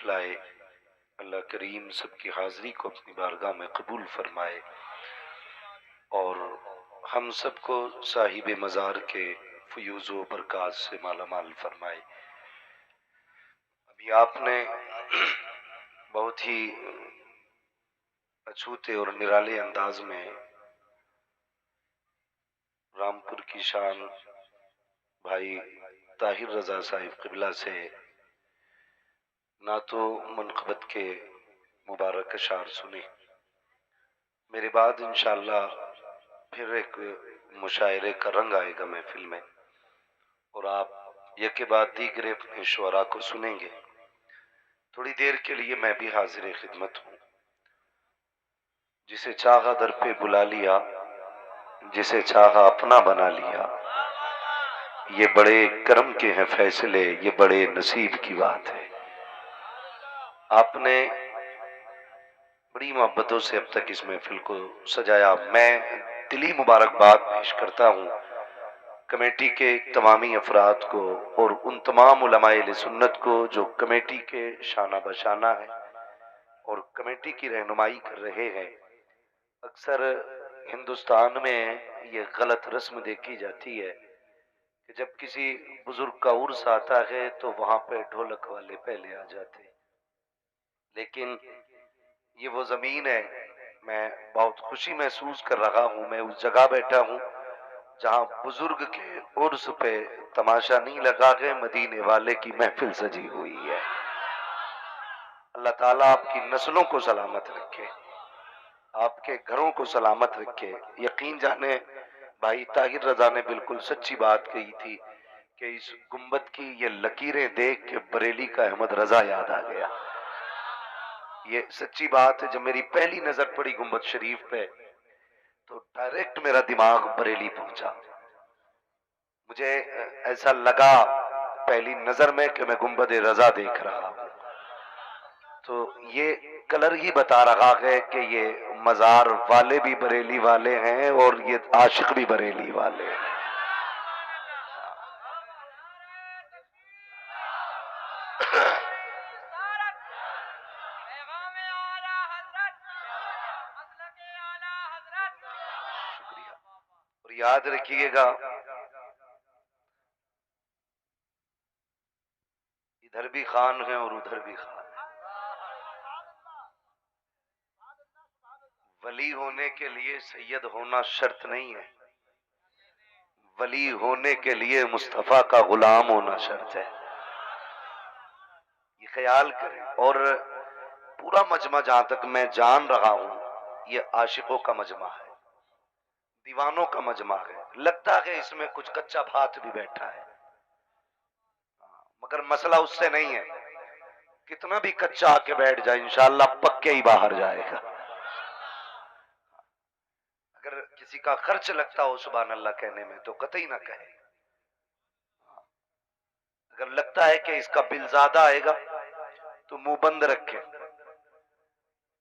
लाए। अल्लाह करीम सबकी हाज़िरी को अपनी बारगाह में कबूल फरमाए और हम सबको साहिब मज़ार के फ़यूज़ व बरक़ात से मालामाल फरमाए। अभी आपने बहुत ही अछूते और निराले अंदाज में रामपुर की शान भाई ताहिर रज़ा साहिब क़िबला से नातो मनक़बत के मुबारक अशार सुने। मेरे बाद इंशाअल्लाह फिर एक मुशायरे का रंग आएगा महफिल में और आप एक के बाद दीगरे अपने शुअरा को सुनेंगे। थोड़ी देर के लिए मैं भी हाजिर खिदमत हूँ। जिसे चाहा दर पे बुला लिया, जिसे चाहा अपना बना लिया, ये बड़े करम के हैं फैसले, ये बड़े नसीब की बात है। आपने बड़ी मोहब्बतों से अब तक इस महफिल को सजाया। मैं दिली मुबारकबाद पेश करता हूँ कमेटी के तमामी अफराद को और उन तमाम उलमाए सुन्नत को जो कमेटी के शाना बशाना है और कमेटी की रहनुमाई कर रहे हैं। अक्सर हिंदुस्तान में ये गलत रस्म देखी जाती है कि जब किसी बुजुर्ग का उर्स आता है तो वहां पे ढोलक वाले पहले आ जाते हैं, लेकिन ये वो जमीन है। मैं बहुत खुशी महसूस कर रहा हूँ। मैं उस जगह बैठा हूँ जहाँ बुजुर्ग के उर्स पे तमाशा नहीं लगा है, मदीने वाले की महफिल सजी हुई है। अल्लाह ताला आपकी नस्लों को सलामत रखे, आपके घरों को सलामत रखे। यकीन जाने भाई ताहिर रजा ने बिल्कुल सच्ची बात कही थी कि इस गुंबद की ये लकीरें देख के बरेली का अहमद रजा याद आ गया। ये सच्ची बात है। जब मेरी पहली नजर पड़ी गुंबद शरीफ पे तो डायरेक्ट मेरा दिमाग बरेली पहुंचा। मुझे ऐसा लगा पहली नजर में कि मैं गुंबद रजा देख रहा हूं। तो ये कलर ही बता रहा है कि ये मजार वाले भी बरेली वाले हैं और ये आशिक भी बरेली वाले हैं। और याद रखिएगा, इधर भी खान है और उधर भी खान है। वली होने के लिए सैयद होना शर्त नहीं है, वली होने के लिए मुस्तफा का गुलाम होना शर्त है। ये ख्याल करें। और पूरा मजमा जहां तक मैं जान रहा हूं ये आशिकों का मजमा है, दीवानों का मजमा है। लगता है इसमें कुछ कच्चा भात भी बैठा है, मगर मसला उससे नहीं है। कितना भी कच्चा आके बैठ जाए इंशाअल्लाह पक्के ही बाहर जाएगा। अगर किसी का खर्च लगता हो सुभान अल्लाह कहने में तो कतई ना कहे। अगर लगता है कि इसका बिल ज्यादा आएगा तो मुंह बंद रखे,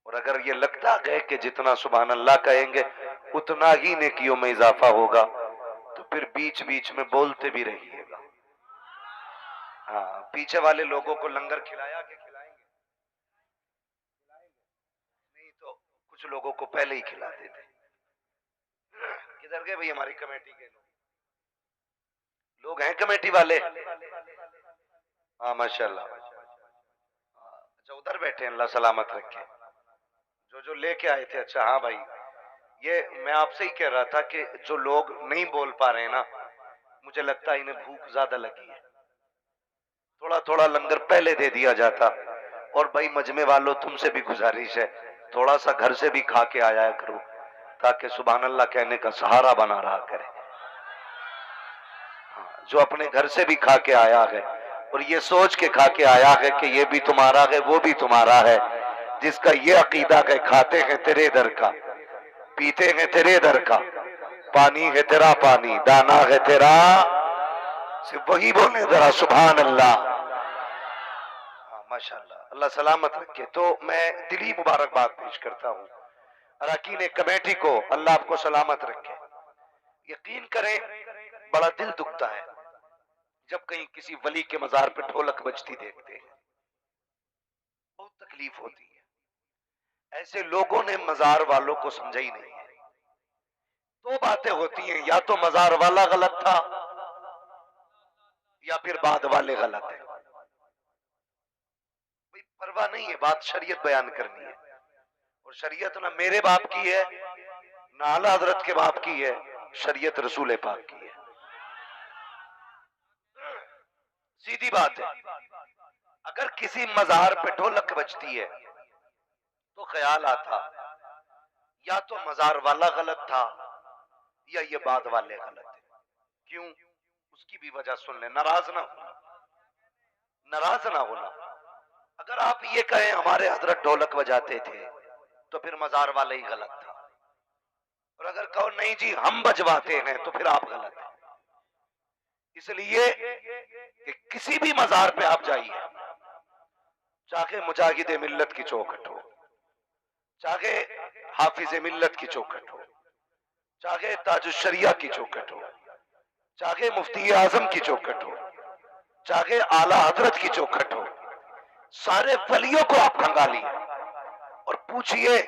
और अगर ये लगता है कि जितना सुभान अल्लाह कहेंगे उतना ही नेकियों में इजाफा होगा तो फिर बीच बीच में बोलते भी रहिएगा। हाँ, पीछे वाले लोगों को लंगर खिलाया कि खिलाएंगे, नहीं तो कुछ लोगों को पहले ही खिला देते। किधर गए भाई हमारी कमेटी के लोग हैं कमेटी वाले? हाँ माशाल्लाह। अच्छा उधर बैठे, अल्लाह सलामत रखे जो जो लेके आए थे। अच्छा हाँ भाई, ये मैं आपसे ही कह रहा था कि जो लोग नहीं बोल पा रहे हैं ना, मुझे लगता है इन्हें भूख ज्यादा लगी है। थोड़ा थोड़ा लंगर पहले दे दिया जाता। और भाई मजमे वालों तुमसे भी गुजारिश है, थोड़ा सा घर से भी खा के आया करो ताकि सुभान अल्लाह कहने का सहारा बना रहा करे। जो अपने घर से भी खा के आया है और ये सोच के खा के आया है कि ये भी तुम्हारा है वो भी तुम्हारा है, जिसका ये अकीदा है खाते हैं तेरे दर का, पीते हैं तेरे दर का, पानी है तेरा पानी, दाना है तेरा, सिर्फ वही बोले जरा सुभान अल्लाह। हाँ माशाल्लाह, अल्लाह सलामत रखे। तो मैं दिली मुबारकबाद पेश करता हूँ अरकान कमेटी को, अल्लाह आपको सलामत रखे। यकीन करें बड़ा दिल दुखता है जब कहीं किसी वली के मजार पे ढोलक बजती देखते हैं। तकलीफ होती है। ऐसे लोगों ने मजार वालों को समझा ही नहीं है। दो बातें होती हैं, या तो मजार वाला गलत था या फिर बाद वाले गलत है। भाई परवाह नहीं है, बात शरीयत बयान करनी है, और शरीयत ना मेरे बाप की है ना आला हजरत के बाप की है, शरीयत रसूल पाक की है। सीधी बात है। अगर किसी मजार पे ढोलक बजती है तो ख्याल आता या तो मजार वाला गलत था या ये बाद वाले गलत है। क्यों? उसकी भी वजह सुन ले, नाराज ना होना, नाराज ना होना। अगर आप ये कहें हमारे हजरत ढोलक बजाते थे तो फिर मजार वाले ही गलत था, और अगर कहो नहीं जी हम बजवाते हैं तो फिर आप गलत हैं। इसलिए कि किसी भी मजार पे आप जाइए, चाहे मुजाहिद मिल्लत की चौखट हो, चाहे हाफिज मिल्लत की चौखट हो, चाहे ताजुश्शरिया की चौखट हो, चाहे मुफ्ती आजम की चौखट हो, चाहे आला हजरत की चौखट हो, सारे वलियों को आप खंगालिए और पूछिए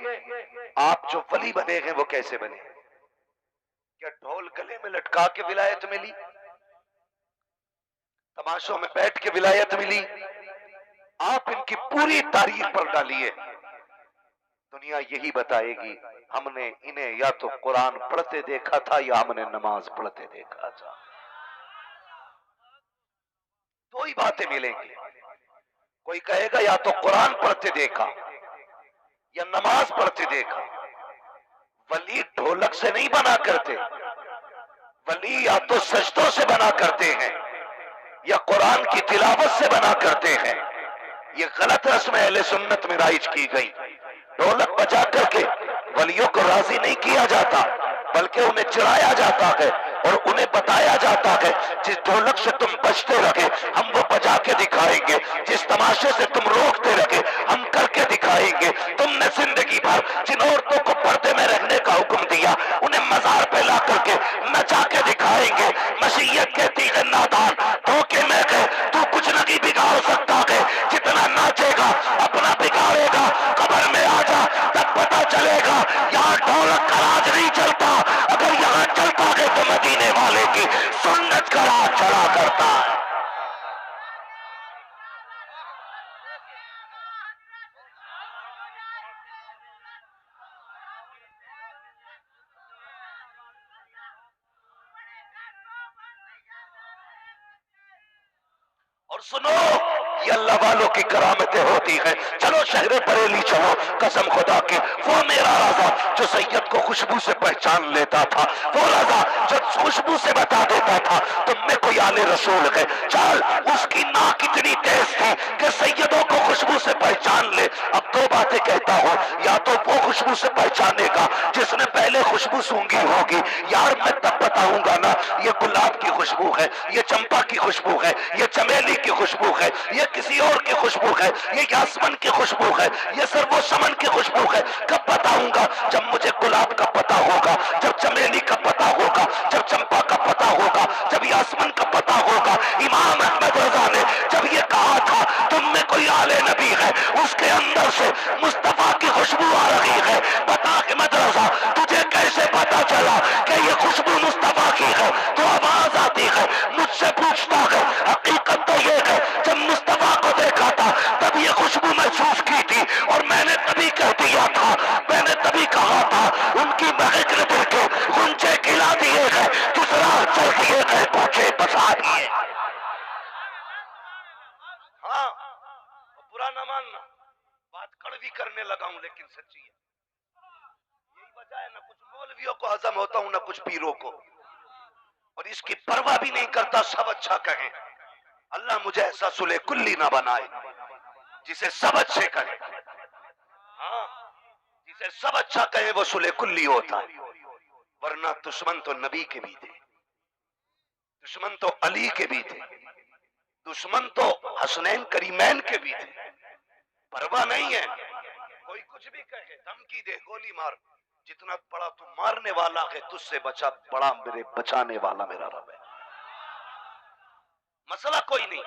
आप जो वली बने हैं वो कैसे बने? क्या ढोल गले में लटका के विलायत मिली? तमाशों में बैठ के विलायत मिली? आप इनकी पूरी तारीख पर डालिए, दुनिया यही बताएगी हमने इन्हें या तो कुरान पढ़ते देखा था या हमने नमाज पढ़ते देखा था। दो ही बातें मिलेंगी। कोई कहेगा या तो कुरान पढ़ते देखा या नमाज पढ़ते देखा। वली ढोलक से नहीं बना करते, वली या तो सजदों से बना करते हैं या कुरान की तिलावत से बना करते हैं। ये गलत रस्म अहले सुन्नत में राइज की गई। ढोलक बजा करके वलियों को राजी नहीं किया जाता, बल्कि उन्हें चिढ़ाया जाता है और उन्हें बताया जाता है जिस ढोलक से तुम बजते रहे हम वो बजा के दिखाएंगे, जिस तमाशे से तुम रोकते रहे हम करके दिखाएंगे। तुमने जिंदगी भर जिन औरतों को पर्दे में रहने का हुक्म दिया उन्हें मजार पे ला करके नचा के दिखाएंगे। मसीयत कहती है नादान धोखे में है, तू कुछ नहीं बिगाड़ सकता है, जितना नाचेगा अपना बिगाड़ेगा। कब्र में आ जा तब पता चलेगा यहाँ ढोलक का राज नहीं चलता, अगर यहाँ चलता है तो मदीने वाले की सुन्नत का राज चला करता है। और सुनो, ये अल्लाह वालों की करामतें होती हैं। चलो शहरे बरेली चलो, कसम खुदा की वो मेरा राजा जो सैयद को खुशबू से पहचान लेता था, वो राजा जो खुशबू से बता देता था तुम में कोई आले रसूल है। चल, उसकी नाक इतनी तेज थी कि सैयदों को खुशबू से पहचान ले। अब दो बातें कहता हूं, या तो वो खुशबू से पहचानेगा जिसने पहले खुशबू सूंघी होगी, यार मैं तब बताऊंगा ना ये गुलाब की खुशबू है, ये चंपा की खुशबू है, ये चमेली की खुशबू है, ये किसी और की खुशबू है, ये यासमन की खुशबू है, ये सर्वो समन की खुशबू है। कब बताऊंगा? जब मुझे गुलाब का पता होगा, जब चमेली का पता होगा, जब चंपा का पता होगा, जब यासमन का पता होगा। इमाम अहमद रजा ने जब ये कहा था तुम में कोई आले नबी है, उसके अंदर से मुस्तफा की खुशबू आ रही है। बता अहमद रजा तुझे कैसे पता चला कि ये खुशबू मुस्तफा की है? तो आवाज आती है, मुझसे पूछता है। हकीकत तो ये है जब मुस्तफा को देखा था तब ये खुशबू महसूस की थी, और मैंने तभी कह दिया था, मैंने तभी कहा था उनकी महक ने दिल के गुंजे खिला दिए हैं, जिस राह चल दिए गए पूछे बसा दिए। हाँ, बुरा ना मानना, बात कड़वी करने लगा हूं लेकिन सच्ची है। यही वजह है ना कुछ मौलवियों को हजम होता हूं ना कुछ पीरों को, और इसकी परवाह भी नहीं करता, सब अच्छा कहें। अल्लाह मुझे ऐसा सुले कुल्ली ना बनाए जिसे सब अच्छे कहे। हाँ, जिसे सब अच्छा कहे वो सुले कुल्ली होता है, वरना दुश्मन तो नबी के भी थे, दुश्मन तो अली के भी थे, दुश्मन तो हसनैन करीमैन के भी थे। परवाह नहीं है, कोई कुछ भी कहे, धमकी दे, गोली मार, जितना बड़ा तू मारने वाला है तुझसे बचा बड़ा मेरे बचाने वाला मेरा रब है। मसला कोई नहीं।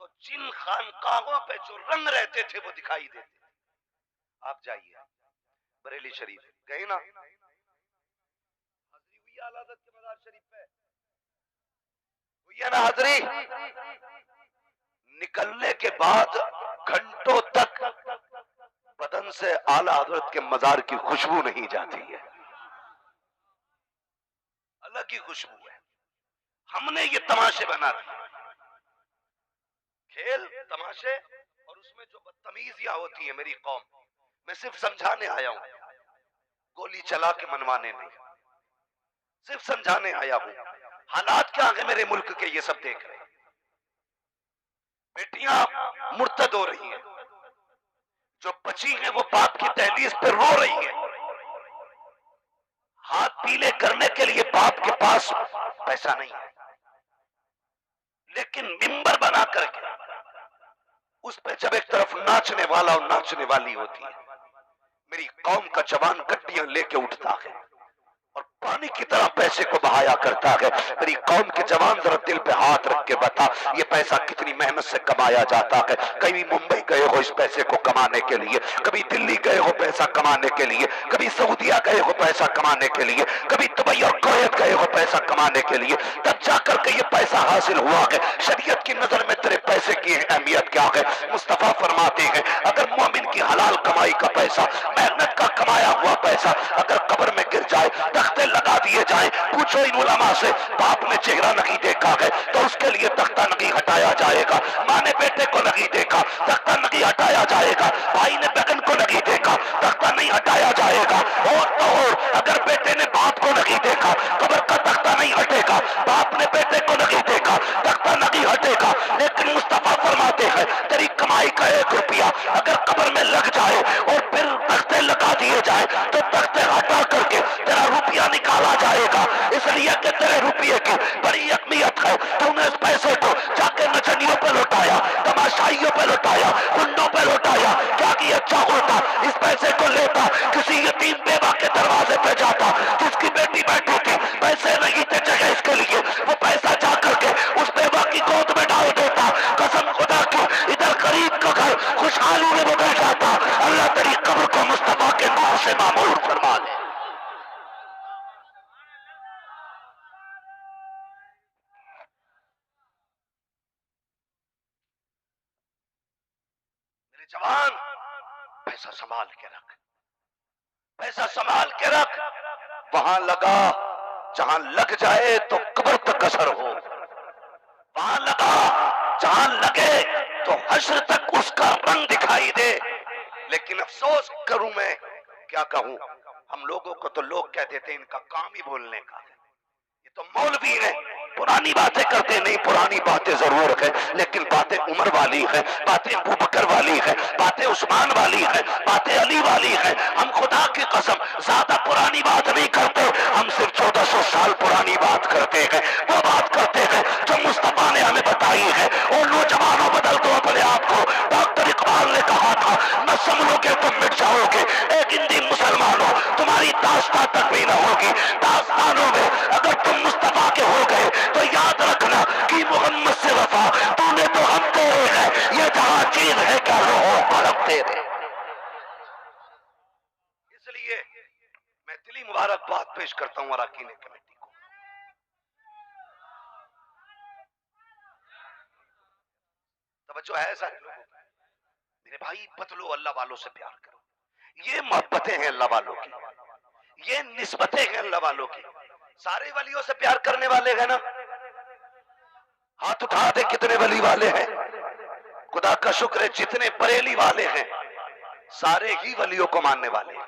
तो जिन खानकाहों पे जो रंग रहते थे वो दिखाई देते थे। आप जाइए बरेली शरीफ गए ना, हाजिरी हुई आला हज़रत के मज़ार शरीफ पे, हुई है ना हाजिरी? निकलने के बाद घंटों तक बदन से आला हजरत के मजार की खुशबू नहीं जाती है, अलग ही खुशबू है। हमने ये तमाशे बना दिए, खेल तमाशे, और उसमें जो बदतमीजियां होती है मेरी कौम, मैं सिर्फ समझाने आया हूं, गोली चला के मनवाने नहीं, सिर्फ समझाने आया हूं। हालात क्या है मेरे मुल्क के, ये सब देख रहे हैं। बेटियां मुर्तद हो रही हैं, जो बची हैं वो बाप की दहलीज पे रो रही हैं। हाथ पीले करने के लिए बाप के पास पैसा नहीं है, लेकिन मिंबर बना करके उस पे जब एक तरफ नाचने वाला और नाचने वाली होती है, मेरी कौम का जवान गड्डियां लेके उठता है और पानी की तरह पैसे को बहाया करता है। मेरी कौम के जवान जरा दिल पे हाथ रख के बता, ये पैसा कितनी मेहनत से कमाया जाता है। कभी मुंबई गए हो इस पैसे को कमाने के लिए, कभी दिल्ली गए हो पैसा कमाने के लिए, कभी सऊदिया गए हो पैसा कमाने के लिए, कभी दुबई और कुवैत गए हो पैसा कमाने के लिए, तब जाकर के ये पैसा हासिल हुआ है। शरीयत की नजर में तेरे पैसे की अहमियत क्या है? मुस्तफा फरमाते हैं, अगर मोमिन की हलाल कमाई का पैसा, मेहनत का कमाया हुआ पैसा अगर कब्र में गिर जाए, तख्ते लगा दिए जाए, पूछो इन उलमा से, बाप ने चेहरा नहीं देखा है तो उसके लिए तख्ता नहीं हटाया जाएगा, माँ ने बेटे को नहीं देखा तख्ता नहीं हटाया जाएगा, भाई ने बहन को नहीं देखा तख्ता नहीं हटाया जाएगा। और तो और अगर बेटे ने बाप को नहीं देखा, कब्र का तख्ता नहीं हटेगा, बाप ने बेटे को नहीं देखा, तख्ता नहीं हटेगा। लेकिन मुस्तफा फरमाते हैं, तेरी कमाई का 1 रुपया अगर कब्र में लग जाए और फिर तख्ते लगा दिए जाए तो तख्ते हटा करके तेरा रुपया निकाला जाएगा। इसलिए कि तेरे रुपये की बड़ी अहमियत है। तूने इस पैसे को जाके नचनियों पे लौटाया, तमाशाइयों पे लौटाया, गुंडों पे लौटाया, क्या कि अच्छा होता इस पैसे को लेता किसी यतीम बेवा के दरवाजे पे जाता, जिसकी बेटी बैठी थी, पैसे नहीं थे जगह इसके लिए, वो पैसा जा करके उस बेवा की गोद में डाल देता। कसम खुदा की, इधर गरीब का घर खुशहाली में बदल जाता। अल्लाह तेरी कब्र को मुस्तफा के नूर से मामूर फरमा दे। मेरे जवान, पैसा संभाल के रख, पैसा संभाल के रख, वहां लगा जहां लग जाए तो कब्र तक असर हो, वहां लगा जहां लगे तो हश्र तक उसका रंग दिखाई दे। लेकिन अफसोस करूं मैं, क्या कहूं, हम लोगों को तो लोग कह देते हैं इनका काम ही बोलने का है, ये तो मौलवी है, पुरानी बातें करते नहीं। पुरानी बातें जरूर है, लेकिन बातें उमर वाली है, बातें अबू बकर वाली है, बातें उस्मान वाली है, बातें अली वाली है। हम खुदा की कसम ज्यादा पुरानी बात नहीं करते, हम सिर्फ 1400 साल पुरानी बात करते हैं। वो बात करते हैं जो मुस्तफा ने हमें बताई है। और नौजवानों, बदल दो अपने आप को। डॉक्टर इकबाल ने कहा था, न समझोगे तुम मिट जाओगे, एक हिंदी मुसलमानों तुम्हारी दास्तां तक भी न होगी। दास्तानों में अगर तुम मुस्तफा के हो गए तो याद रखना कि मोहम्मद से वफा, तूने तो हम तेरे हैं, ये जहां चीज है क्या रोहो कलम तेरे। इसलिए मैं दिली मुबारकबाद पेश करता हूं अरकान कमेटी को। तवज्जो है सारे लोगों की। मेरे भाई, बदलो, अल्लाह वालों से प्यार करो। ये मोहब्बतें हैं अल्लाह वालों की, ये निस्बतें हैं अल्लाह वालों की। सारे वलियों से प्यार करने वाले हैं ना? हाथ उठा दे कितने वली वाले हैं। खुदा का शुक्र है जितने बरेली वाले हैं सारे ही वलियों को मानने वाले हैं।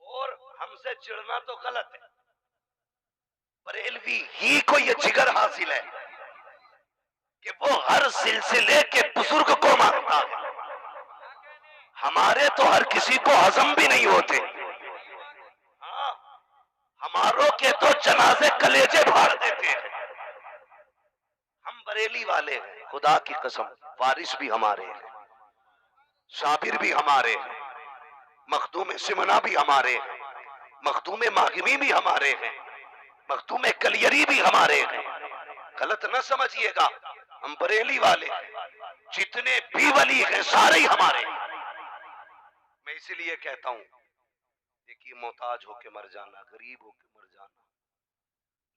और हमसे चिढ़ना तो गलत है, बरेलवी ही को ये जिगर हासिल है कि वो हर सिलसिले के बुजुर्ग को मानता है। हमारे तो हर किसी को हजम भी नहीं होते। हाँ, हमारों के तो जनाजे कलेजे फाड़ देते हैं। हम बरेली वाले हैं, खुदा की कसम, वारिस भी हमारे हैं, शाबिर भी हमारे हैं, मखदूम सिमना भी हमारे हैं, मखदूम मागिमी भी हमारे हैं, मखदूम कलियरी भी हमारे हैं। गलत न समझिएगा, हम बरेली वाले जितने भी वली हैं सारे ही हमारे। मैं इसीलिए कहता हूं, देखिए मोहताज होके मर जाना, गरीब होके मर जाना,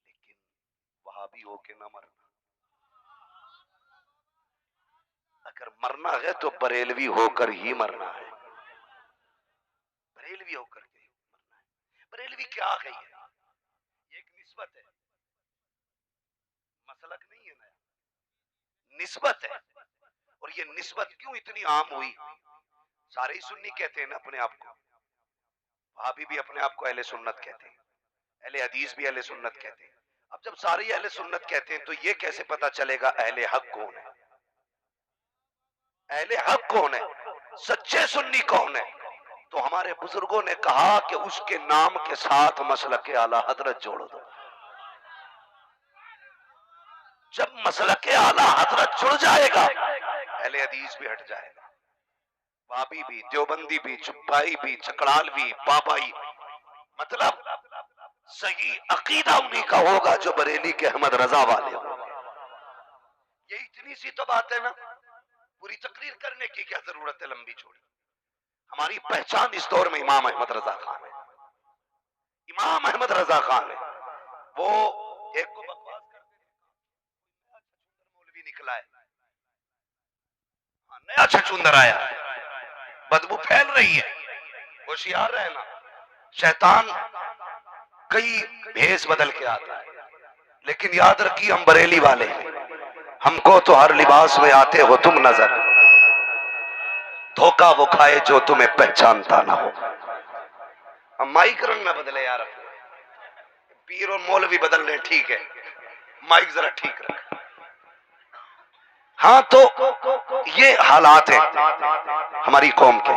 लेकिन वहाबी होके ना मरना। अगर मरना है तो बरेलवी होकर ही मरना है, बरेलवी होकर के मरना है। बरेलवी क्या है? ये एक निस्बत है, मसलक नहीं है नया, निस्बत है। और ये निस्बत क्यों इतनी आम हुई? सारे ही सुन्नी कहते हैं ना अपने आप को, वहाबी भी अपने आप को अहले सुन्नत कहते हैं, अहले हदीस भी अहले सुन्नत कहते हैं। अब जब सारे अहले सुन्नत कहते हैं तो ये कैसे पता चलेगा अहले हक कौन है? अहले हक कौन है, सच्चे सुन्नी कौन है? तो हमारे बुजुर्गों ने कहा कि उसके नाम के साथ मसलक आला हजरत जोड़ दो। जब मसलक आला हजरत जुड़ जाएगा, अहले हदीस भी हट जाएगा, वाबी भी, देवबंदी भी, चुप्पाई भी, चकड़ाल भी, बाबाई, मतलब सही अकीदा उन्हीं का होगा जो बरेली के अहमद रजा वाले हो। ये इतनी सी तो बात है ना, पूरी तकरीर करने की क्या जरूरत है लंबी चौड़ी। हमारी पहचान इस दौर में इमाम अहमद रजा खान है, इमाम अहमद रजा खान है। वो एक को बकवास करते मौलवी निकला है, नया छछूंदर आया है, बदबू फैल रही है, होशियार रहना, शैतान कई भेष बदल के आता है। लेकिन याद रखिए हम बरेली वाले हैं, हमको तो हर लिबास में आते हो तुम नजर, धोखा वो खाए जो तुम्हें पहचानता ना हो। हम माइक रंग ना बदले यार, पीर और मौलवी बदल रहे ठीक है, माइक जरा ठीक रख। हाँ तो ये हालात है हमारी कौम के।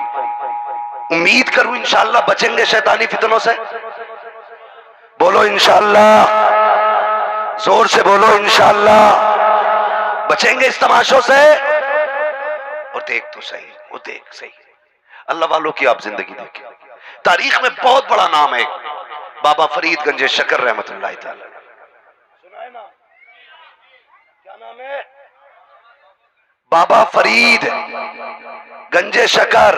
उम्मीद करूं इंशाअल्लाह बचेंगे शैतानी फितनों से। बोलो इंशाअल्लाह, जोर से बोलो इंशाअल्लाह। बचेंगे इस तमाशों से। और देख तो सही, वो देख सही, अल्लाह वालों की आप जिंदगी देखें। तारीख में बहुत बड़ा नाम है बाबा फरीद गंजे शकर रहमतुल्लाह तआला। सुना है ना, क्या नाम है? बाबा फरीद गंजे शकर।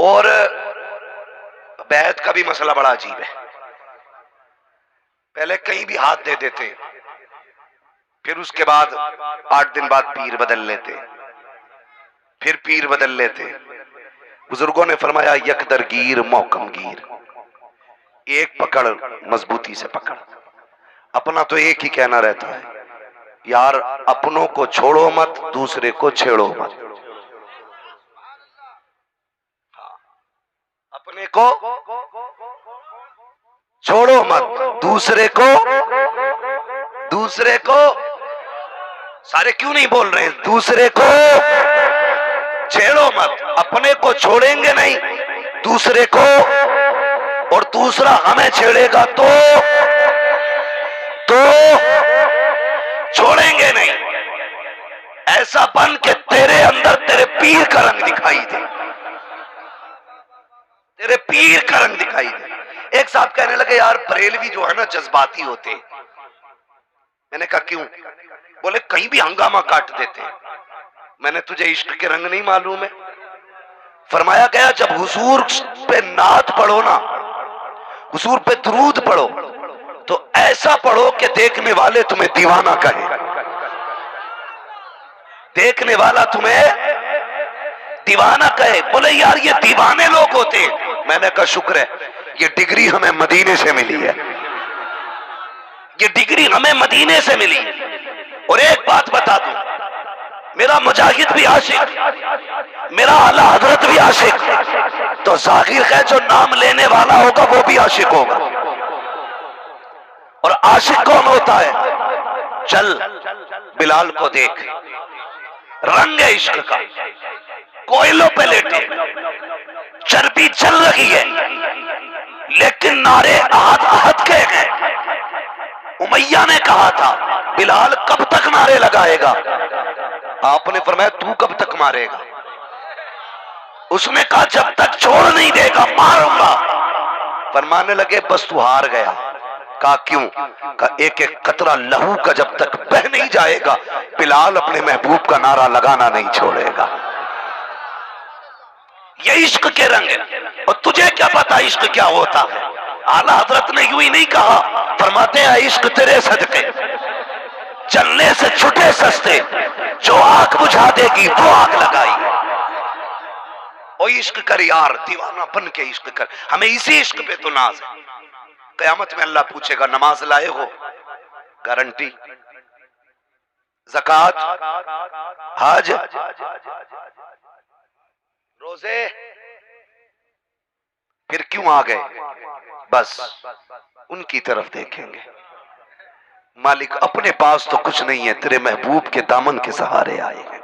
और बैत का भी मसला बड़ा अजीब है, पहले कहीं भी हाथ दे देते, फिर उसके बाद 8 दिन बाद पीर बदल लेते, फिर पीर बदल लेते। बुजुर्गों ने फरमाया यकदरगीर मोहकमगीर, एक पकड़ मजबूती से पकड़। अपना तो एक ही कहना रहता है, यार अपनों को छोड़ो मत, दूसरे को छेड़ो मत। अपने को छोड़ो मत, दूसरे को सारे क्यों नहीं बोल रहे हैं? दूसरे को छेड़ो मत। अपने को छोड़ेंगे नहीं दूसरे को, और दूसरा हमें छेड़ेगा तो छोड़ेंगे नहीं। ऐसा बन के तेरे अंदर तेरे पीर का रंग दिखाई दे, तेरे पीर का रंग दिखाई दे। एक साहब कहने लगे यार बरेलवी जो है ना जज्बाती होते। मैंने कहा क्यों? बोले कहीं भी हंगामा काट देते। मैंने तुझे इश्क के रंग नहीं मालूम है? फरमाया गया जब हुजूर पे नात पढ़ो ना, हुजूर पे दरूद पढ़ो, तो ऐसा पढ़ो कि देखने वाले तुम्हें दीवाना कहे, देखने वाला तुम्हें दीवाना कहे। बोले यार ये दीवाने लोग होते हैं। मैंने कहा शुक्र है, ये डिग्री हमें मदीने से मिली है, ये डिग्री हमें मदीने से मिली। और एक बात बता दूं, मेरा मुजाहिद भी आशिक, मेरा आला हजरत भी आशिक, तो जाहिर है जो नाम लेने वाला होगा वो भी आशिक होगा। और आशिक कौन होता है? चल बिलाल को देख, रंग है इश्क का, कोयलों पे लेटे, चर्बी चल रही है, लेकिन नारे आहद आहद के हैं। उमैया ने कहा था बिलाल कब तक नारे लगाएगा? आपने फरमाया तू कब तक मारेगा? उसने कहा जब तक छोड़ नहीं देगा मारूंगा। फरमाने लगे बस तू हार गया। कहा क्यों? कहा एक एक कतरा लहू का जब तक बह नहीं जाएगा बिलाल अपने महबूब का नारा लगाना नहीं छोड़ेगा। ये इश्क के रंग है। और तुझे क्या पता इश्क क्या होता है? आला हजरत ने यूं ही नहीं कहा, फरमाते हैं इश्क तेरे सदके जलने से छुटे सस्ते, जो आग बुझा देगी वो आग लगाई। और इश्क कर यार, दीवाना बन के इश्क कर, हमें इसी इश्क पे तो नाज है। कयामत में अल्लाह पूछेगा नमाज लाए हो? गारंटी। ज़कात, हज, रोजे, फिर क्यों आ गए? बस उनकी तरफ देखेंगे। मालिक अपने पास तो कुछ नहीं है, तेरे महबूब के दामन के सहारे आए हैं।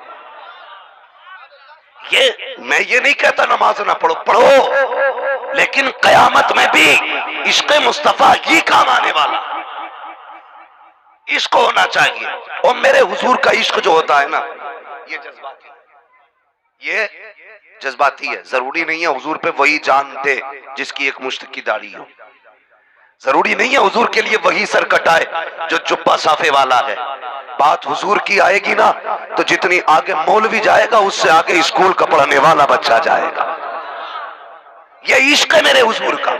मैं ये नहीं कहता नमाज ना पढ़ो, पढ़ो, लेकिन कयामत में भी इश्क़ मुस्तफा ही काम आने वाला इश्क होना चाहिए। और मेरे हुजूर का इश्क जो होता है ना, ये जज्बाती, ये जज्बाती है। जरूरी नहीं है हुजूर पे वही जान दे जिसकी एक मुश्त की दाढ़ी हो। जरूरी नहीं है हुजूर के लिए वही सर कटाए जो जुब्बा साफे वाला है। बात हुजूर की आएगी ना तो जितनी आगे मौलवी जाएगा उससे आगे स्कूल का पढ़ने वाला बच्चा जाएगा। ये इश्क है मेरे हुजूर का।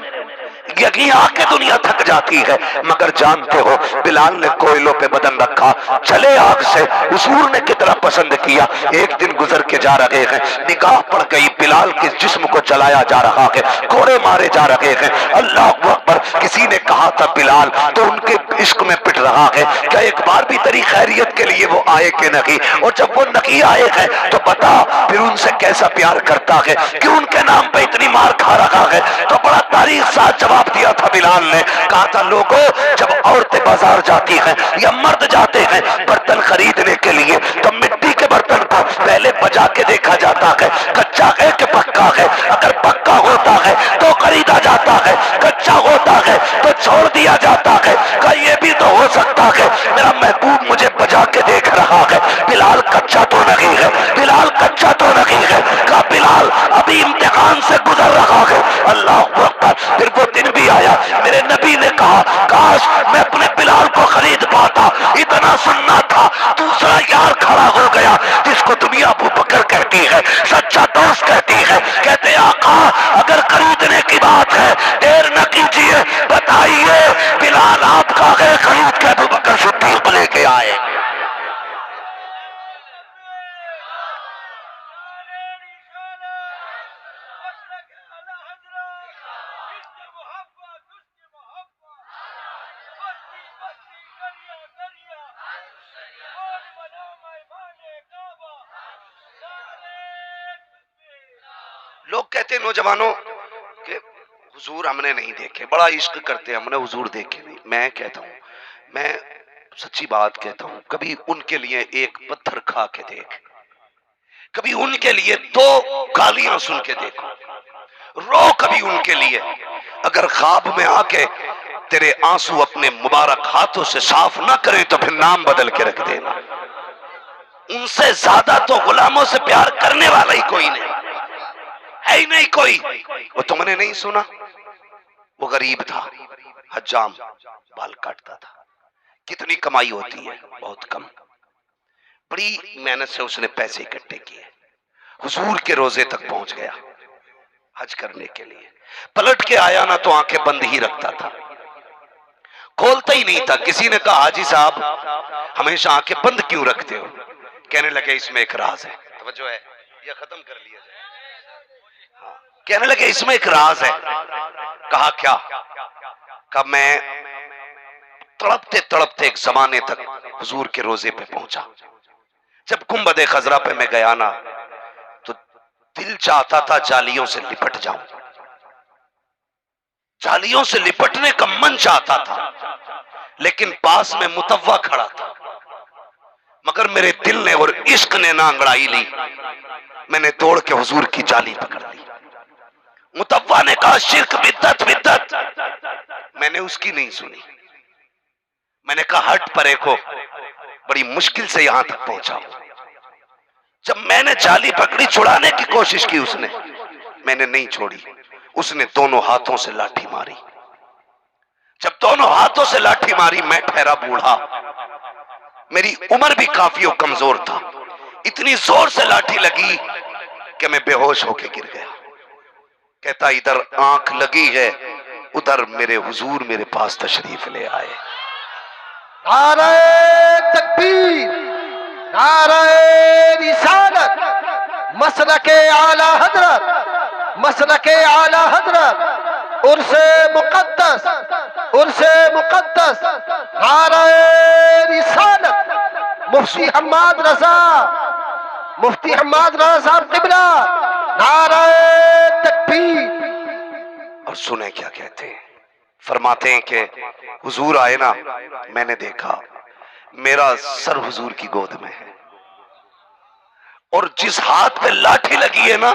यही आके दुनिया थक जाती है, मगर जानते हो बिलाल ने कोयलों पे बदन रखा, चले आग से हुजूर ने कितना पसंद किया। एक दिन गुजर के जा रहे हैं, निगाह पड़ गई बिलाल के जिस्म को जलाया जा रहा है, कोड़े मारे जा रहे हैं। अल्लाह अकबर। किसी ने कहा था बिलाल तो उनके इश्क में पिट रहा है, क्या एक बार भी तेरी खैरियत के लिए वो आए कि नहीं? और जब वो नहीं आए हैं तो बता फिर उनसे कैसा प्यार करता है, क्यों उनके नाम पे इतनी मार खा रहा है? तो बड़ा तारीख साथ जवाब दिया था बिलाल ने, कहा था लोगों जब औरतें बाजार जाती हैं या मर्द जाते हैं बर्तन खरीदने के लिए तो मिट्टी के बर्तन को पहले बजा के देखा जाता है, कच्चा है कि पक्का है। अगर पक्का होता है तो खरीदा जाता है, कच्चा होता है तो छोड़ दिया जाता है। का ये भी तो हो सकता है मेरा महबूब मुझे बजा के देख रहा है, बिलाल कच्चा तो नहीं है, बिलाल कच्चा तो नहीं है। का बिलाल अभी इम्तिहान से गुजर रहा है। अल्लाह अकबर। फिर वो दिन भी आया, मेरे नबी ने कहा काश मैं अपने बिलाल को खरीद पाता, इतना सुनना था। दूसरा यार खड़ा हो गया जिसको दुनिया अबू बकर कहती है, सच्चा दोस्त कहती है। कहते आका अगर खरीदने की बात है देर न कीजिए, बताइए बिलाल आपका है, खरीद के अबू बकर सिद्दीक को लेके आए। लोग कहते हैं नौजवानों कि हुजूर हमने नहीं देखे, बड़ा इश्क करते हैं, हमने हुजूर देखे नहीं। मैं कहता हूँ, मैं सच्ची बात कहता हूँ, कभी उनके लिए एक पत्थर खा के देख, कभी उनके लिए दो गालियां सुन के देखो, रो कभी उनके लिए। अगर ख्वाब में आके तेरे आंसू अपने मुबारक हाथों से साफ ना करें तो फिर नाम बदल के रख देना। उनसे ज्यादा तो गुलामों से प्यार करने वाला ही कोई नहीं है, ही नहीं कोई। वो तुमने नहीं सुना, वो गरीब था, हज्जाम, बाल काटता था। कितनी कमाई होती है? बहुत कम। बड़ी मेहनत से उसने पैसे इकट्ठे किए, हुजूर के रोजे तक पहुंच गया हज करने के लिए। पलट के आया ना तो आंखें बंद ही रखता था, खोलता ही नहीं था। किसी ने कहा हाजी साहब हमेशा आंखें बंद क्यों रखते हो? कहने लगे इसमें एक राज है। तवज्जो है, यह खत्म कर लिया जाए। कहने लगे इसमें एक राज है। कहा क्या? कहा मैं तड़पते तड़पते एक जमाने तक हुजूर के रोजे पे पहुंचा। जब गुंबद खजरा पे मैं गया ना तो दिल चाहता था जालियों से लिपट जाऊं, जालियों से लिपटने का मन चाहता था, लेकिन पास में मुतव्वा खड़ा था। मगर मेरे दिल ने और इश्क ने ना अंगड़ाई ली, मैंने दौड़ के हुजूर की जाली पकड़ ली। मुतव्वा ने कहा शिर्क बिद्दत बिद्दत, मैंने उसकी नहीं सुनी। मैंने कहा हट परे को, बड़ी मुश्किल से यहां तक पहुंचा। जब मैंने जाली पकड़ी छुड़ाने की कोशिश की उसने, मैंने नहीं छोड़ी। उसने दोनों हाथों से लाठी मारी, जब दोनों हाथों से लाठी मारी मैं ठहरा बूढ़ा, मेरी उम्र भी काफी और कमजोर था। इतनी जोर से लाठी लगी कि मैं बेहोश होके गिर गया। कहता इधर आंख लगी है, उधर मेरे हुजूर मेरे पास तशरीफ ले आए। नारे तकबीर, नारे रिसालत, मसलके आला हजरत, मसलके आला हजरत, उर्से मुकद्दस, उर्से मुकद्दस, नारे रिसालत, मुफ्ती हम्माद रजा, मुफ्ती हम्माद रजा साहब किबला, नारे तकबीर। और सुने क्या कहते हैं, फरमाते हैं कि हुजूर आए ना, मैंने देखा मेरा सर हुजूर की गोद में है और जिस हाथ पे लाठी लगी है ना,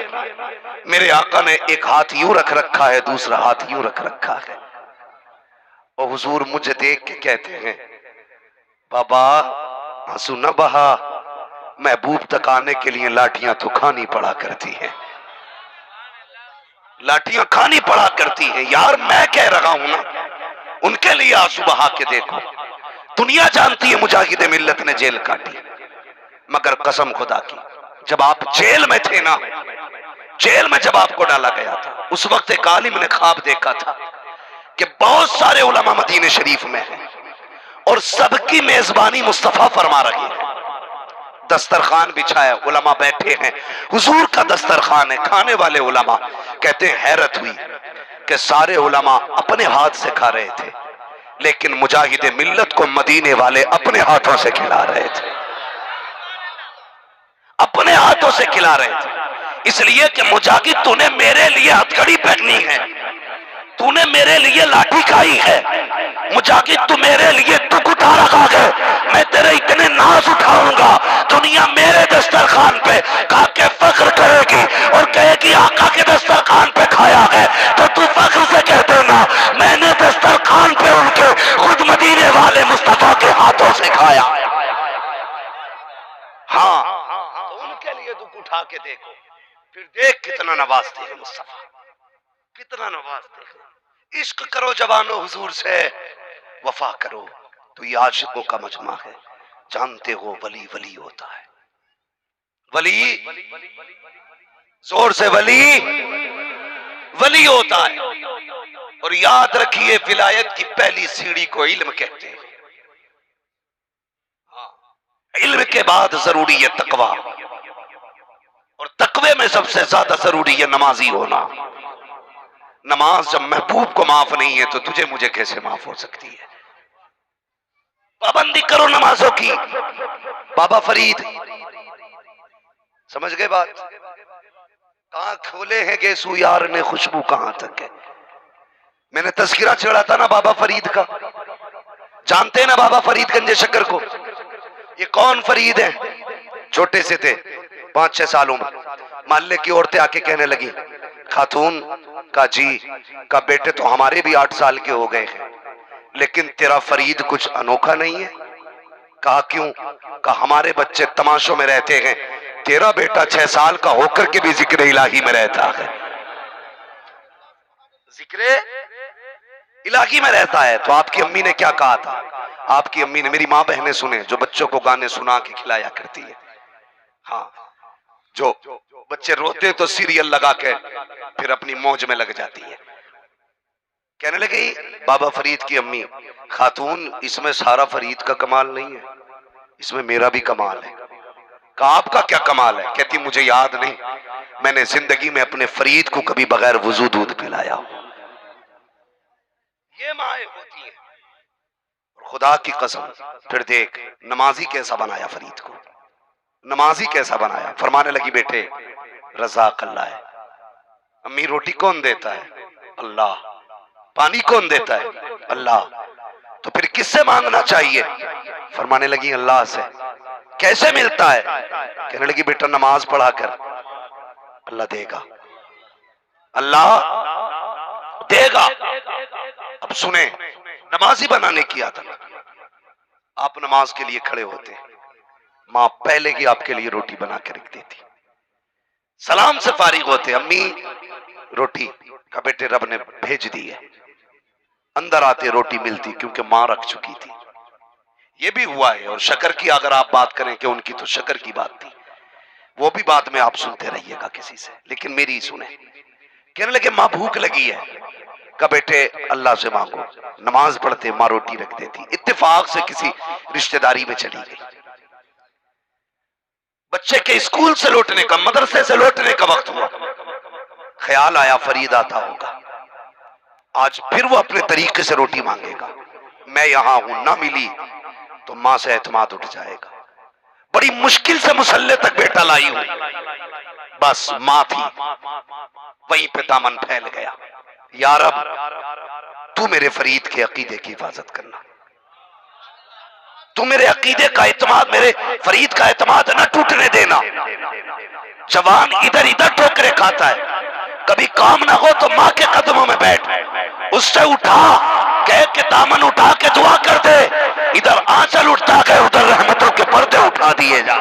मेरे आका ने एक हाथ यूं रख रखा है, दूसरा हाथ यूं रख रखा है। और हुजूर मुझे देख के कहते हैं, बाबा आंसू न बहा, महबूब तक आने के लिए लाठियां तो खानी पड़ा करती हैं, लाठियां खानी पड़ा करती हैं। यार मैं कह रहा हूं ना, उनके लिए आंसू बहा के देखो। दुनिया जानती है मुजाहिद मिल्लत ने जेल काटी, मगर कसम खुदा की जब आप जेल में थे ना, जेल में जब आपको डाला गया था, उस वक्त एक आलिम ने ख्वाब देखा था कि बहुत सारे उलमा मदीने शरीफ में हैं और सबकी मेजबानी मुस्तफा फरमा रही है। दस्तरखान बिछाया, उलमा बैठे हैं, हुजूर का दस्तरखान है, खाने वाले उलमा। कहते हैं हैरत हुई कि सारे उलमा अपने हाथ से खा रहे थे, लेकिन मुजाहिद मिल्लत को मदीने वाले अपने हाथों से खिला रहे थे, अपने हाथों से खिला रहे थे। इसलिए कि मुजाहिद तूने मेरे लिए हथकड़ी पहनी है, तूने मेरे लिए लाठी खाई है, मुजाहिद तू मेरे लिए दुख उठा रखा है, मैं तेरे इतने नाज उठाऊंगा, दुनिया मेरे दस्तरखान पे खा के फख्र करेगी और कहेगी आका के दस्तरखान पे खाया है, तो तू फख्र से कह देना मैंने दस्तरखान पे उनके खुद मदीने वाले मुस्तफा के हाथों से खाया। हाँ, तो उनके लिए दुख उठा के देखो, फिर देख कितना नवाजते हैं मुस्तफा, कितना नवाजते हैं। इश्क करो जवानों हुजूर से, वफा करो तो ये आशिकों का मजमा है। जानते हो वली वली होता है, वली जोर से वली वली होता है। और याद रखिए विलायत की पहली सीढ़ी को इल्म कहते हैं। इल्म के बाद जरूरी है तकवा, और तकवे में सबसे ज्यादा जरूरी है नमाजी होना। नमाज जब महबूब को माफ नहीं है तो तुझे मुझे कैसे माफ हो सकती है। पाबंदी करो नमाजों की। बाबा फरीद, समझ गए बात? कहां खोले हैं गेसू यार ने खुशबू कहां तक है। मैंने तस्करा चढ़ा था ना बाबा फरीद का, जानते हैं ना बाबा फरीद गंजे शक्कर को? ये कौन फरीद है? छोटे से थे 5-6 सालों में, मोहल्ले की औरतें आके कहने लगी, खातून का जी का बेटे तो हमारे भी 8 साल के हो गए हैं, लेकिन तेरा फरीद कुछ अनोखा नहीं है। कहा क्यों? कहा हमारे बच्चे तमाशों में रहते हैं, तेरा बेटा 6 साल का होकर के भी जिक्र इलाही में रहता है, जिक्र इलाही में रहता है। तो आपकी अम्मी ने क्या कहा था? आपकी अम्मी ने, मेरी माँ बहनें सुने जो बच्चों को गाने सुना के खिलाया करती है, हाँ, जो बच्चे रोते तो सीरियल लगा के फिर अपनी मौज में लग जाती है। कहने लगी बाबा फरीद की अम्मी, खातून इसमें सारा फरीद का कमाल नहीं है, इसमें मेरा भी कमाल है। कहा आपका क्या कमाल है? कहती मुझे याद नहीं, मैंने जिंदगी में अपने फरीद को कभी बगैर वुजू दूध पिलाया हो। ये माएं होती हैं। और खुदा की कसम फिर देख नमाजी कैसा बनाया फरीद को, नमाजी कैसा बनाया। फरमाने लगी बेटे रज़ाक अल्लाह है। अम्मी रोटी कौन देता है? अल्लाह। पानी कौन देता है? अल्लाह। तो फिर किससे मांगना चाहिए? फरमाने लगी अल्लाह से। कैसे मिलता है? कहने लगी बेटा नमाज पढ़ा कर, अल्लाह देगा, अल्लाह देगा। अब सुने, नमाजी बनाने की आदत। आप नमाज के लिए खड़े होते, मां पहले ही आपके लिए रोटी बना के रख देती। सलाम से फारिग होते, अम्मी रोटी का, बेटे रब ने भेज दी है। अंदर आते रोटी मिलती, क्योंकि मां रख चुकी थी। ये भी हुआ है। और शक्कर की अगर आप बात करें कि उनकी तो शक्कर की बात थी, वो भी बाद में आप सुनते रहिएगा किसी से, लेकिन मेरी सुने। कहने लगे मां भूख लगी है। का बेटे अल्लाह से मांगो। नमाज पढ़ते, मां रोटी रख देती। इत्तेफाक से किसी रिश्तेदारी में चली गई। बच्चे के स्कूल से लौटने का, मदरसे से लौटने का वक्त हुआ। ख्याल आया फरीद आता होगा, आज फिर वो अपने तरीके से रोटी मांगेगा। मैं यहां हूं, ना मिली तो मां से एतमाद उठ जाएगा। बड़ी मुश्किल से मुसल्ले तक बेटा लाई हूं, बस मां थी, वहीं पे दामन फैल गया। या रब, तू मेरे फरीद के अकीदे की हिफाजत करना, तू मेरे अकीदे का एतमाद, मेरे फरीद का एतमाद न टूटने देना। जवान इधर इधर ठोकरे खाता है, कभी काम ना हो तो मां के कदमों में बैठ, उससे उठा कह के दामन उठा के दुआ कर दे। इधर आंचल उठता है, उधर रहमतों के पर्दे उठा दिए जा।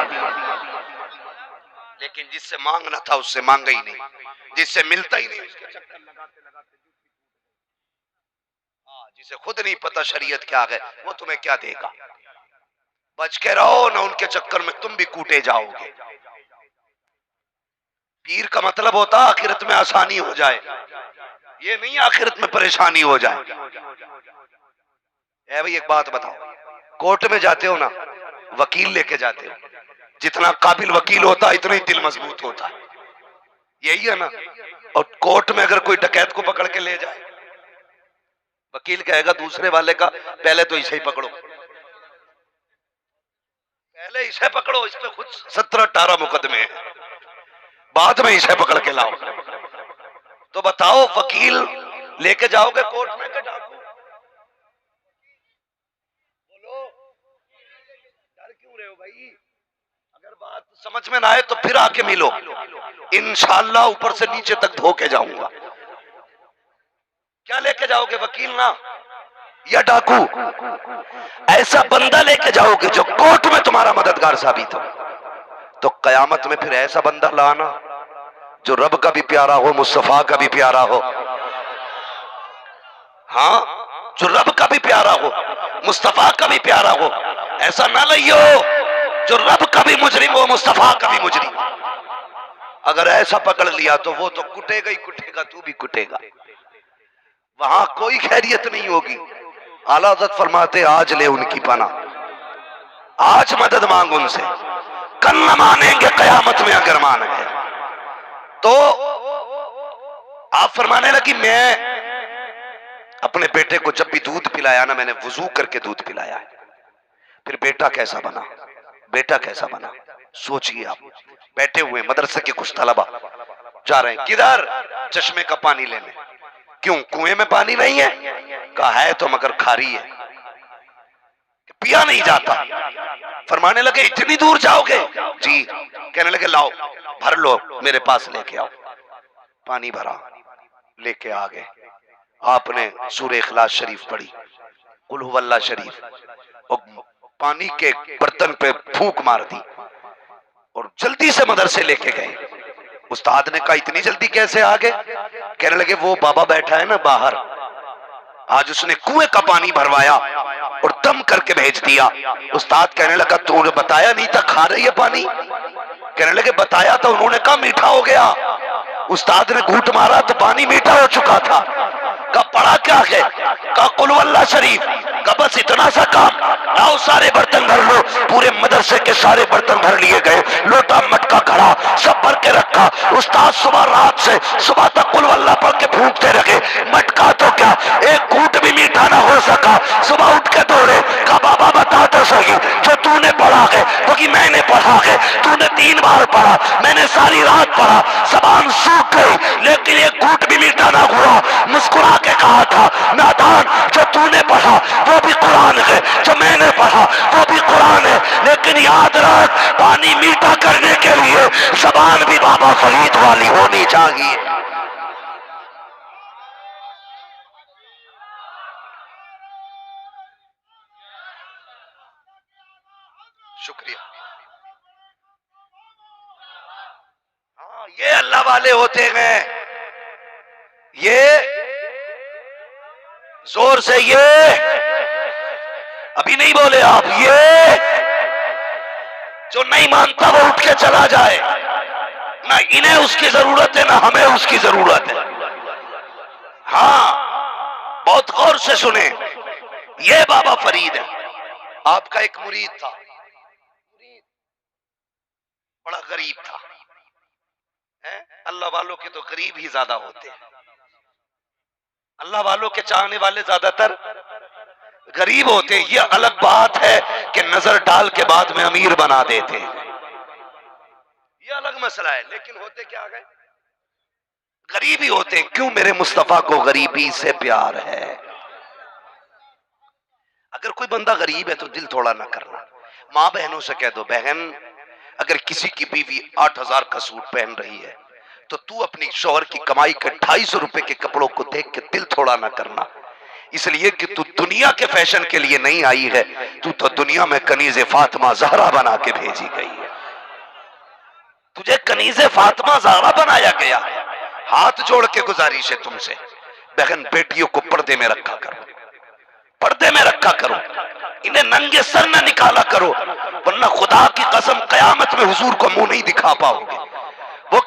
लेकिन जिससे मांगना था उससे मांगा ही नहीं, जिससे मिलता ही नहीं उसके चक्कर लगाते लगाते, जिसे खुद नहीं पता शरीयत क्या है, वो तुम्हें क्या देगा। बच के रहो, ना उनके चक्कर में तुम भी कूटे जाओगे। पीर का मतलब होता आखिरत में आसानी हो जाए, ये नहीं आखिरत में परेशानी हो जाए। ए भाई एक बात बताओ, कोर्ट में जाते हो ना, वकील लेके जाते हो, जितना काबिल वकील होता है इतना ही दिल मजबूत होता है, यही है ना। और कोर्ट में अगर कोई डकैत को पकड़ के ले जाए, वकील कहेगा दूसरे वाले का पहले तो इसे ही पकड़ो, पहले इसे पकड़ो, इस पे खुद 17-18 मुकदमे हैं, बाद में इसे पकड़ के लाओ। तो बताओ वकील लेके जाओगे कोर्ट में के डाकू? बोलो, डर क्यों रहे हो भाई? अगर बात समझ में ना आए तो फिर आके मिलो, इंशाअल्लाह ऊपर से नीचे तक धो के जाऊंगा। क्या लेके जाओगे, वकील ना या डाकू? ऐसा बंदा लेके जाओगे जो कोर्ट में तुम्हारा मददगार साबित हो। तो कयामत में फिर ऐसा बंदा लाना जो रब का भी प्यारा हो, मुस्तफा का भी प्यारा हो। हाँ, जो रब का भी प्यारा हो, मुस्तफा का भी प्यारा हो। ऐसा ना लियो जो रब का भी मुजरिम हो, मुस्तफा का भी मुजरिम। अगर ऐसा पकड़ लिया तो वो तो कुटेगा ही कुटेगा, तू भी कुटेगा, वहां कोई खैरियत नहीं होगी। आला हज़रत फरमाते आज ले उनकी पना, आज मदद मांग उनसे, कल न मानेंगे कयामत में अगर मान गए। तो आप फरमाने लगी मैं अपने बेटे को जब भी दूध पिलाया ना, मैंने वुजू करके दूध पिलाया है। फिर बेटा कैसा बना, बेटा कैसा बना, सोचिए आप। बैठे हुए मदरसे के कुछ तलबा जा रहे हैं, किधर? चश्मे का पानी लेने। क्यों, कुएं में पानी नहीं है? कहा है तो मगर खारी है, पिया नहीं जाता। फरमाने लगे इतनी दूर जाओगे? जी। कहने लगे लाओ भर लो, मेरे पास लेके आओ। पानी भरा, लेके आ गए। आपने सूरह इखलास शरीफ पढ़ी, कुल हुवल्लाह शरीफ, और पानी के बर्तन पे फूंक मार दी और जल्दी से मदरसे लेके गए। उस्ताद ने कहा इतनी जल्दी कैसे आ गए? कहने लगे वो बाबा बैठा है ना बाहर, आज उसने कुएं का पानी भरवाया और दम करके भेज दिया। उस्ताद कहने लगा तूने बताया नहीं था खा रही है पानी? कहने लगे बताया था, उन्होंने कहा मीठा हो गया। उस्ताद ने घूंट मारा तो पानी मीठा हो चुका था। कहा पढ़ा क्या है? कहा कुल हुवल्लाह शरीफ। कहा बस इतना सा काम, आओ सारे बर्तन भर लो। पूरे मदरसे के सारे बर्तन भर लिए गए, लोटा मटका घड़ा सब भर के रखा। उस्ताद सुबह रात से सुबह तक कुल हुवल्लाह पढ़ के फूंकते रहे। मटका तो क्या एक घूंट भी मीठा ना हो सका। सुबह उठ के दौड़े, कहा बाबा बता तो सही जो तूने पढ़ा है, क्योंकि मैंने पढ़ा है। तूने 3 बार पढ़ा, मैंने सारी रात पढ़ा, जबान सूख गई लेकिन एक घूंट भी मीठा ना हुआ। मुस्कुरा के कहा था नादान जो तूने पढ़ा वो भी कुरान है, जो मैंने पढ़ा वो भी कुरान है, लेकिन याद रख पानी मीठा करने के लिए जबान भी बाबा फरीद वाली होनी चाहिए। शुक्रिया। हाँ, ये अल्लाह वाले होते हैं, जोर से ये, अभी नहीं बोले आप, ये जो नहीं मानता वो उठ के चला जाए, ना इन्हें उसकी जरूरत है ना हमें उसकी जरूरत है। हाँ, बहुत गौर से सुने, ये बाबा फरीद है। आपका एक मुरीद था, बड़ा गरीब था। अल्लाह वालों के तो गरीब ही ज्यादा होते हैं, अल्लाह वालों के चाहने वाले ज्यादातर गरीब होते हैं। ये अलग बात है कि नजर डाल के बाद में अमीर बना देते हैं, ये अलग मसला है। लेकिन होते क्या गए, गरीब ही होते हैं। क्यों? मेरे मुस्तफा को गरीबी से प्यार है। अगर कोई बंदा गरीब है तो दिल थोड़ा ना करना। माँ बहनों से कह दो, बहन अगर किसी की बीवी 8,000 का सूट पहन रही है तो तू अपनी शौहर की कमाई के 250 रुपए के कपड़ों को देख के दिल थोड़ा ना करना, इसलिए कि तू दुनिया के फैशन के लिए नहीं आई है, तू तो दुनिया में कनीज़े फातिमा ज़हरा बना के भेजी गई है। तुझे कनीज़े फातिमा ज़हरा बनाया गया है। हाथ जोड़ के गुजारिश है तुमसे, बहन बेटियों को पर्दे में रखा करो, पर्दे में रखा करो, इन्हें नंगे सर न निकाला करो, वरना खुदा की कसम कयामत में हुजूर को मुंह नहीं दिखा पाओगे। वो